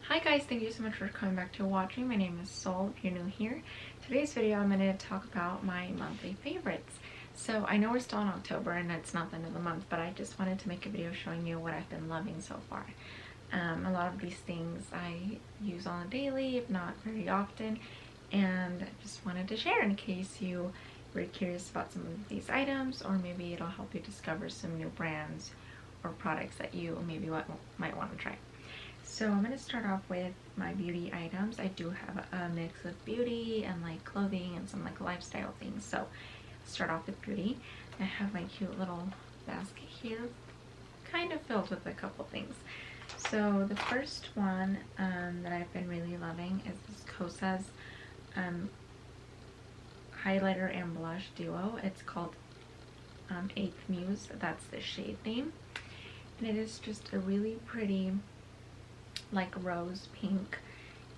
Hi guys, thank you so much for coming back to watching. My name is Sol if you're new here. Today's video I'm going to talk about my monthly favorites. So I know we're still in October and it's not the end of the month, but I just wanted to make a video showing you what I've been loving so far. A lot of these things I use on a daily, if not very often, and I just wanted to share in case you were curious about some of these items, or maybe it'll help you discover some new brands or products that you maybe might want to try. So I'm going to start off with my beauty items. I do have a mix of beauty and like clothing and some like lifestyle things. So start off with beauty. I have my cute little basket here, kind of filled with a couple things. So the first one that I've been really loving is this Kosas highlighter and blush duo. It's called Eighth Muse. That's the shade name. And it is just a really pretty like rose pink,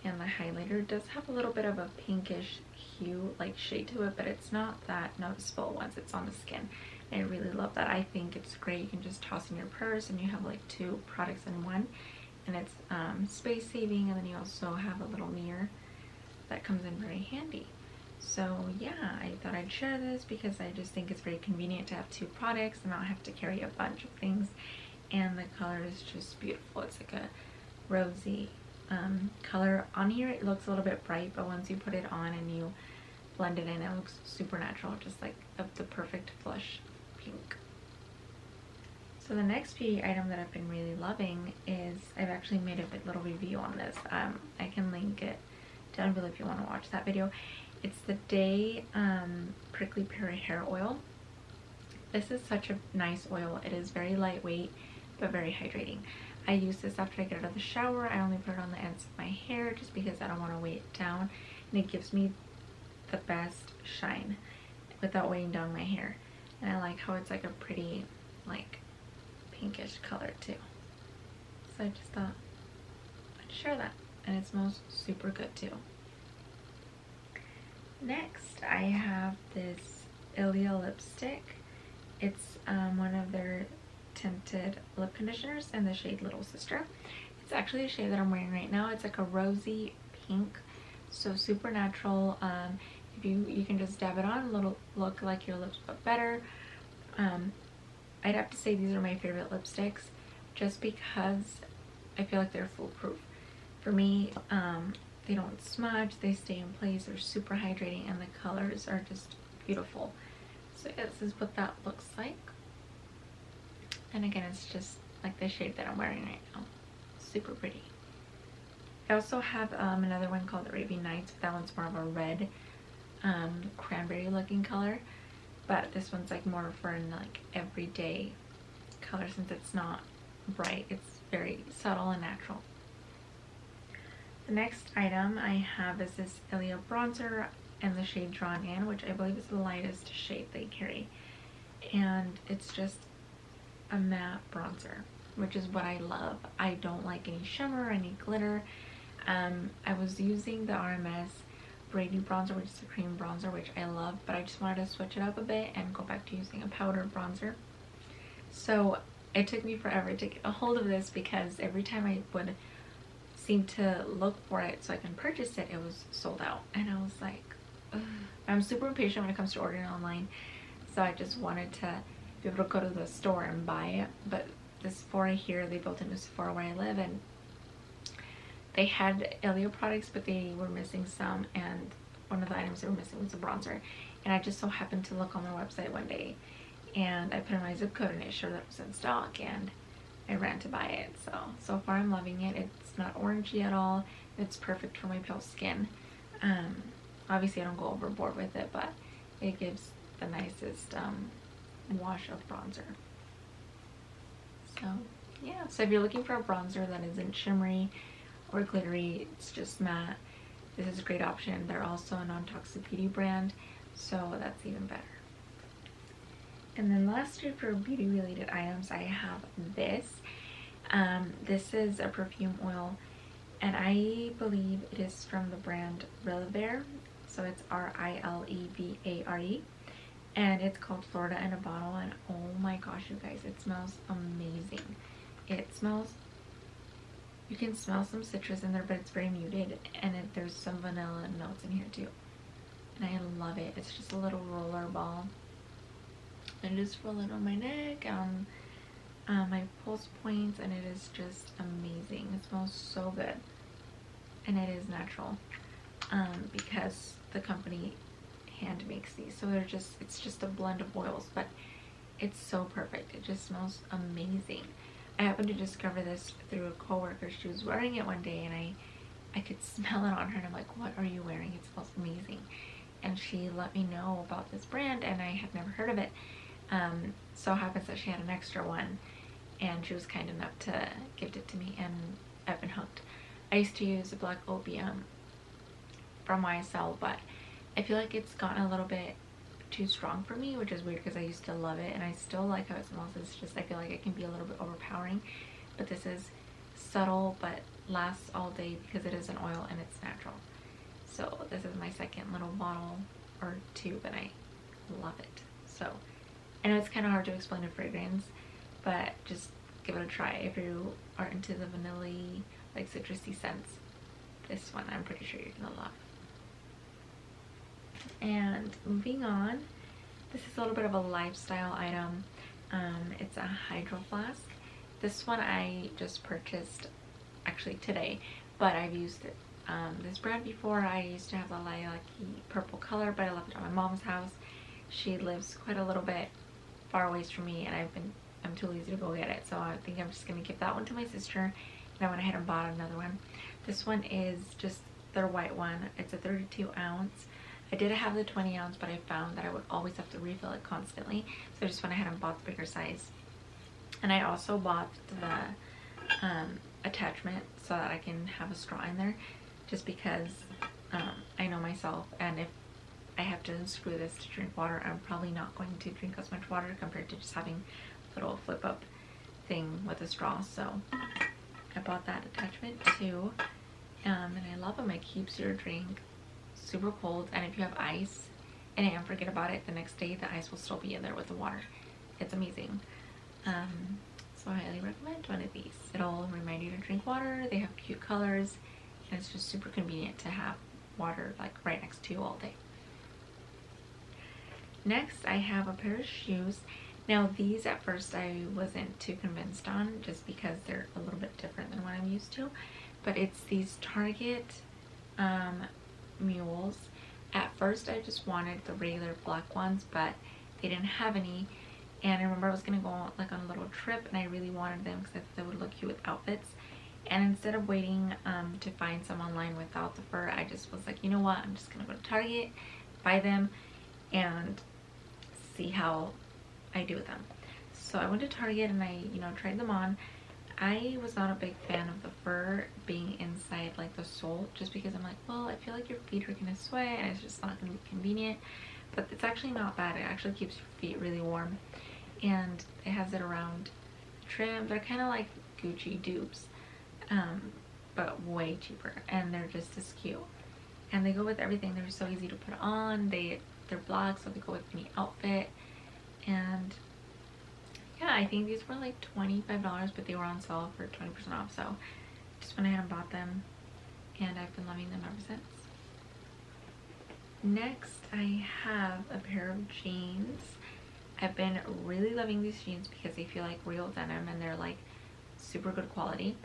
and the highlighter does have a little bit of a pinkish hue like shade to it, but it's not that noticeable once it's on the skin. And I really love that. I think it's great. You can just toss in your purse and you have like two products in one, and it's space saving, and then you also have a little mirror that comes in very handy. So yeah, I thought I'd share this because I just think it's very convenient to have two products and not have to carry a bunch of things, and the color is just beautiful. It's like a rosy color. On here it looks a little bit bright, but once you put it on and you blend it in, it looks super natural, just like the perfect flush pink. So the next beauty item that I've been really loving is, I've actually made a little review on this. I can link it down below if you want to watch that video. It's the Day Prickly Pear Hair Oil. This is such a nice oil. It is very lightweight but very hydrating. I use this after I get out of the shower. I only put it on the ends of my hair just because I don't want to weigh it down, and it gives me the best shine without weighing down my hair. And I like how it's like a pretty like pinkish color too. So I just thought I'd share that, and it smells super good too. Next I have this Ilia lipstick. It's one of their tinted lip conditioners in the shade Little Sister. It's actually the shade that I'm wearing right now. It's like a rosy pink, so super natural. If you can just dab it on, it'll look like your lips but better. I'd have to say these are my favorite lipsticks just because I feel like they're foolproof. For me, they don't smudge, they stay in place, they're super hydrating, and the colors are just beautiful. So yeah, this is what that looks like. And again, it's just like the shade that I'm wearing right now. Super pretty. I also have another one called Arabian Nights, but that one's more of a red cranberry looking color. But this one's like more for an like everyday color, since it's not bright. It's very subtle and natural. The next item I have is this Ilia bronzer in the shade Drawn In, which I believe is the lightest shade they carry. And it's just a matte bronzer, which is what I love. I don't like any shimmer, any glitter. I was using the RMS Brady bronzer, which is a cream bronzer, which I love, but I just wanted to switch it up a bit and go back to using a powder bronzer. So it took me forever to get a hold of this because every time I would seem to look for it so I can purchase it, it was sold out, and I was like, ugh. I'm super impatient when it comes to ordering online, so I just wanted to be able to go to the store and buy it. But the Sephora here, they built a new Sephora where I live, and they had Ilia products, but they were missing some, and one of the items they were missing was a bronzer. And I just so happened to look on their website one day, and I put in my zip code and it showed that it was in stock, and I ran to buy it. So far I'm loving it. It's not orangey at all. It's perfect for my pale skin. Obviously I don't go overboard with it, but it gives the nicest wash of bronzer. So yeah, so if you're looking for a bronzer that isn't shimmery or glittery, it's just matte, this is a great option. They're also a non-toxic beauty brand, so that's even better. And then lastly, for beauty related items, I have this. This is a perfume oil, and I believe it is from the brand Rilevare. So it's Rilevare. And it's called Florida in a Bottle, and oh my gosh, you guys, it smells amazing. It smells You can smell some citrus in there, but it's very muted, and there's some vanilla notes in here too. And I love it. It's just a little roller ball. I just roll it on my neck, my pulse points, and it is just amazing. It smells so good, and it is natural, because the company hand makes these, so it's just a blend of oils, but it's so perfect. It just smells amazing. I happened to discover this through a coworker. She was wearing it one day, and I could smell it on her, and I'm like, what are you wearing? It smells amazing. And she let me know about this brand, and I had never heard of it. So it happens that she had an extra one, and she was kind enough to gift it to me, and I've been hooked. I used to use the Black Opium from YSL, but I feel like it's gotten a little bit too strong for me, which is weird because I used to love it, and I still like how it smells. It's just I feel like it can be a little bit overpowering, but this is subtle but lasts all day because it is an oil and it's natural. So this is my second little bottle or two, but I love it. So I know it's kind of hard to explain a fragrance, but just give it a try if you are into the vanilla, like citrusy scents. This one I'm pretty sure you're gonna love. And moving on, this is a little bit of a lifestyle item. It's a Hydro Flask. This one I just purchased actually today, but I've used it, this brand before. I used to have the lilac-y purple color, but I left it at my mom's house. She lives quite a little bit far away from me, and I'm too lazy to go get it, so I think I'm just gonna give that one to my sister, and I went ahead and bought another one. This one is just their white one. It's a 32 ounce. I did have the 20 ounce, but I found that I would always have to refill it constantly, so I just went ahead and bought the bigger size. And I also bought the attachment so that I can have a straw in there, just because I know myself, and if I have to unscrew this to drink water, I'm probably not going to drink as much water compared to just having a little flip up thing with a straw. So I bought that attachment too, and I love them. It keeps your drink super cold, and if you have ice and forget about it, the next day the ice will still be in there with the water. It's amazing. So I highly recommend one of these. It'll remind you to drink water. They have cute colors, and it's just super convenient to have water like right next to you all day. Next, I have a pair of shoes. Now these at first I wasn't too convinced on, just because they're a little bit different than what I'm used to, but it's these Target mules. At first I just wanted the regular black ones, but they didn't have any, and I remember I was gonna go like on a little trip, and I really wanted them because I thought they would look cute with outfits. And instead of waiting to find some online without the fur, I just was like, you know what, I'm just gonna go to Target, buy them, and see how I do with them. So I went to Target and I, tried them on. I was not a big fan of the fur being inside like the sole, just because I'm like, well, I feel like your feet are gonna sweat and it's just not gonna be convenient. But it's actually not bad. It actually keeps your feet really warm, and it has it around trim. They're kind of like Gucci dupes, but way cheaper, and they're just as cute. And they go with everything. They're so easy to put on. They're black, so they go with any outfit. And yeah, I think these were like $25, but they were on sale for 20% off, so just went ahead and bought them, and I've been loving them ever since. Next, I have a pair of jeans. I've been really loving these jeans because they feel like real denim, and they're like super good quality.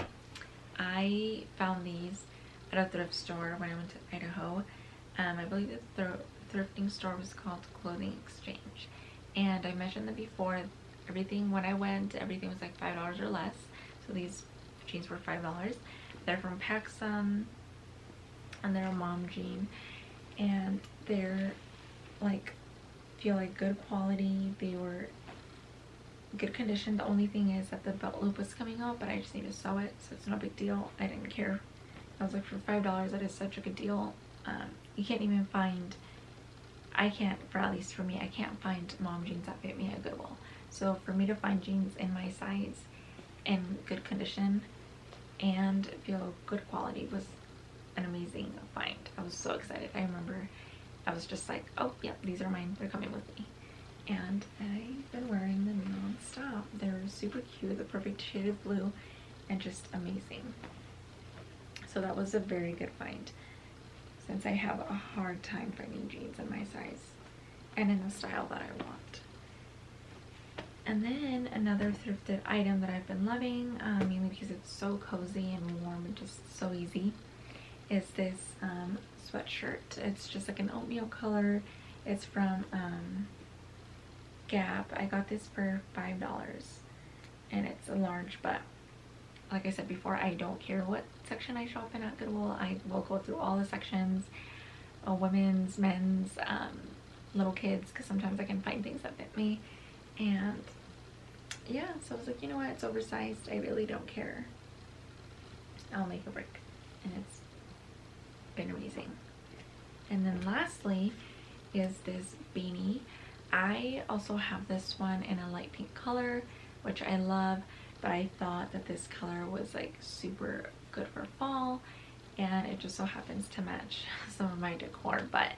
I found these at a thrift store when I went to Idaho. I believe the thrifting store was called Clothing Exchange, and I mentioned that before. When I went, everything was like $5 or less, so these jeans were $5. They're from PacSun, and they're a mom jean, and they're like, feel like good quality. They were good condition. The only thing is that the belt loop was coming off, but I just need to sew it, so it's no big deal. I didn't care. I was like, for $5, that is such a good deal. You can't even find, at least for me, I can't find mom jeans that fit me at Goodwill. So for me to find jeans in my size in good condition and feel good quality was an amazing find. I was so excited. I remember I was just like, oh yeah, these are mine, they're coming with me. And I've been wearing them non-stop. They're super cute, the perfect shade of blue, and just amazing. So that was a very good find, since I have a hard time finding jeans in my size and in the style that I want. And then another thrifted item that I've been loving, mainly because it's so cozy and warm and just so easy, is this sweatshirt. It's just like an oatmeal color. It's from Gap. I got this for $5 and it's a large, but like I said before, I don't care what section I shop in at Goodwill. I will go through all the sections, women's, men's, little kids, because sometimes I can find things that fit me. And yeah, so I was like, you know what, it's oversized, I really don't care, I'll make a break. And it's been amazing. And then lastly is this beanie. I also have this one in a light pink color, which I love, but I thought that this color was like super good for fall, and it just so happens to match some of my decor. But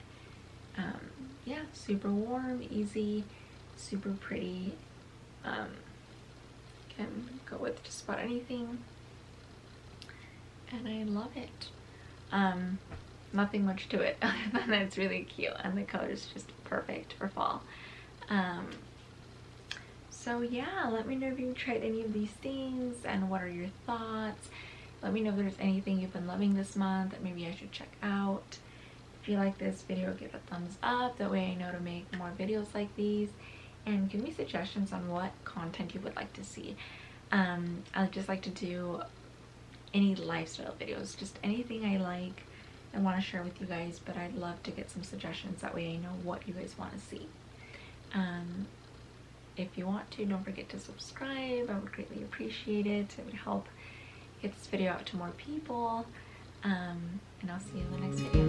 yeah, super warm, easy, super pretty. Can go with just about anything, and I love it. Nothing much to it other than it's really cute and the color is just perfect for fall. So yeah, let me know if you've tried any of these things and what are your thoughts. Let me know if there's anything you've been loving this month that maybe I should check out. If you like this video, give a thumbs up, that way I know to make more videos like these, and give me suggestions on what content you would like to see. I'd just like to do any lifestyle videos, just anything I like and want to share with you guys, but I'd love to get some suggestions, that way I know what you guys want to see. If you want to, don't forget to subscribe. I would greatly appreciate it. It would help get this video out to more people. And I'll see you in the next video.